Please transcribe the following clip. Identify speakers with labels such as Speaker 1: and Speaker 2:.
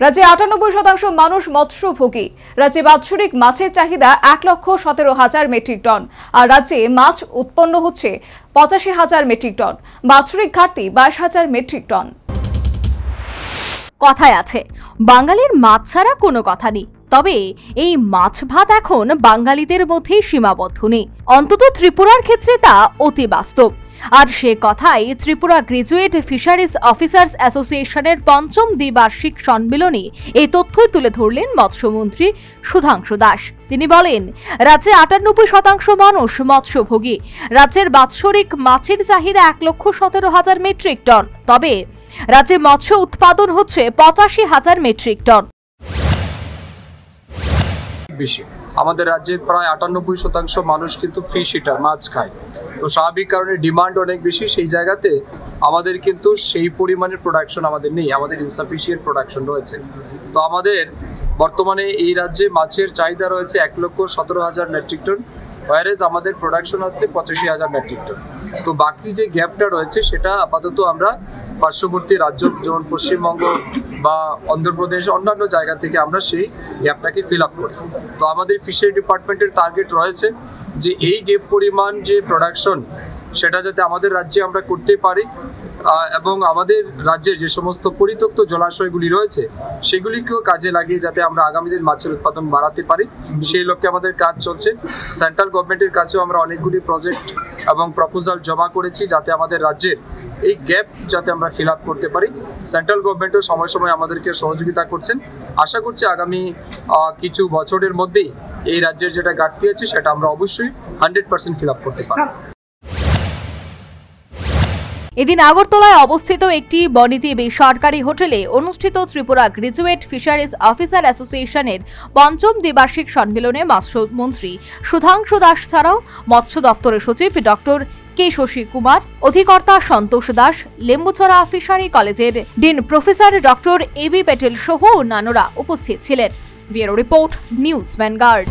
Speaker 1: রাজ্যে ৯৮% মানুষ মৎস্যভোগী। রাজ্যে বাৎসরিক মাছের চাহিদা ১,১৭,০০০ মেট্রিক টন, আর রাজ্যে মাছ উৎপন্ন হচ্ছে ৮৫,০০০ মেট্রিক টন। বাৎসরিক ঘাটতি ২২,০০০ মেট্রিক টন।
Speaker 2: কথায় আছে, বাঙালির মাছ ছাড়া কোনো কথা নেই। তবে এই মাছ ভাত এখন বাঙালিদের মধ্যেই সীমাবদ্ধ নেই, অন্তত ত্রিপুরার ক্ষেত্রে তা অতি বাস্তব। আর সে কথাই ত্রিপুরা গ্রাজুয়েট ফিশারিজ অফিসার্স অ্যাসোসিয়েশনের ৫ম দ্বিবার্ষিক সম্মেলনে এই তথ্যই তুলে ধরলেন মৎস্যমন্ত্রী সুধাংশু দাস। তিনি বলেন, রাজ্যে ৯৮% মানুষ মৎস্যভোগী। রাজ্যের বাৎসরিক মাছের চাহিদা ১,১৭,০০০ মেট্রিক টন। তবে রাজ্যে মৎস্য উৎপাদন হচ্ছে ৮৫,০০০ মেট্রিক টন।
Speaker 3: বেশি আমাদের রাজ্যের প্রায় ৯৮% মানুষ কিন্তু ফিশ ইটার, মাছ খায়। তো স্বাভাবিক কারণে ডিমান্ড অনেক বেশি, সেই জায়গাতে আমাদের কিন্তু সেই পরিমাণের প্রোডাকশন আমাদের নেই, আমাদের ইনসাফিসিয়েন্ট প্রোডাকশন রয়েছে। তো আমাদের বর্তমানে এই রাজ্যে মাছের চাহিদা রয়েছে ১,১৭,০০০ মেট্রিক টন, ওয়ারেজ আমাদের প্রোডাকশন আছে ৮৫,০০০ মেট্রিক টন। তো বাকি যে গ্যাপটা রয়েছে সেটা আপাতত আমরা পার্শ্ববর্তী রাজ্য যেমন পশ্চিমবঙ্গ বা অন্ধ্রপ্রদেশ অন্যান্য জায়গা থেকে আমরা সেই গ্যাপটাকে ফিল আপ করি। তো আমাদের ফিশারি ডিপার্টমেন্টের টার্গেট রয়েছে যে এই গ্যাপ পরিমাণ যে প্রোডাকশন সেটা যাতে আমাদের রাজ্যে আমরা করতে পারি, এবং আমাদের রাজ্যের যে সমস্ত পরিত্যক্ত জলাশয়গুলি রয়েছে সেগুলিকেও কাজে লাগিয়ে যাতে আমরা আগামী দিন মাছের উৎপাদন বাড়াতে পারি, সেই লক্ষ্যে আমাদের কাজ চলছে। সেন্ট্রাল গভর্নমেন্টের কাছেও আমরা অনেকগুলি প্রজেক্ট এবং প্রপোজাল জমা করেছি যাতে আমাদের রাজ্যের এই গ্যাপ যাতে আমরা ফিল আপ করতে পারি। সেন্ট্রাল গভর্নমেন্টও সময় সময় আমাদেরকে সহযোগিতা করছেন। আশা করছি আগামী কিছু বছরের মধ্যেই এই রাজ্যের যেটা ঘাটতি আছে সেটা আমরা অবশ্যই 100% ফিল আপ করতে পারি।
Speaker 2: এদিন আগরতলায় অবস্থিত একটি বনিতি বেসরকারি হোটেলে অনুষ্ঠিত ত্রিপুরা গ্রাজুয়েট ফিশারিজ অফিসার অ্যাসোসিয়েশনের ৫ম দ্বিবার্ষিক সম্মেলনে মৎস্যমন্ত্রী সুধাংশু দাস ছাড়াও মৎস্য দপ্তরের সচিব ডক্টর কে শশী কুমার, অধিকর্তা সন্তোষ দাস, লেম্বুছড়া ফিশারি কলেজের dean professor doctor A B Patel সহ অন্যান্যরা উপস্থিত ছিলেন। Bureau report, News vanguard.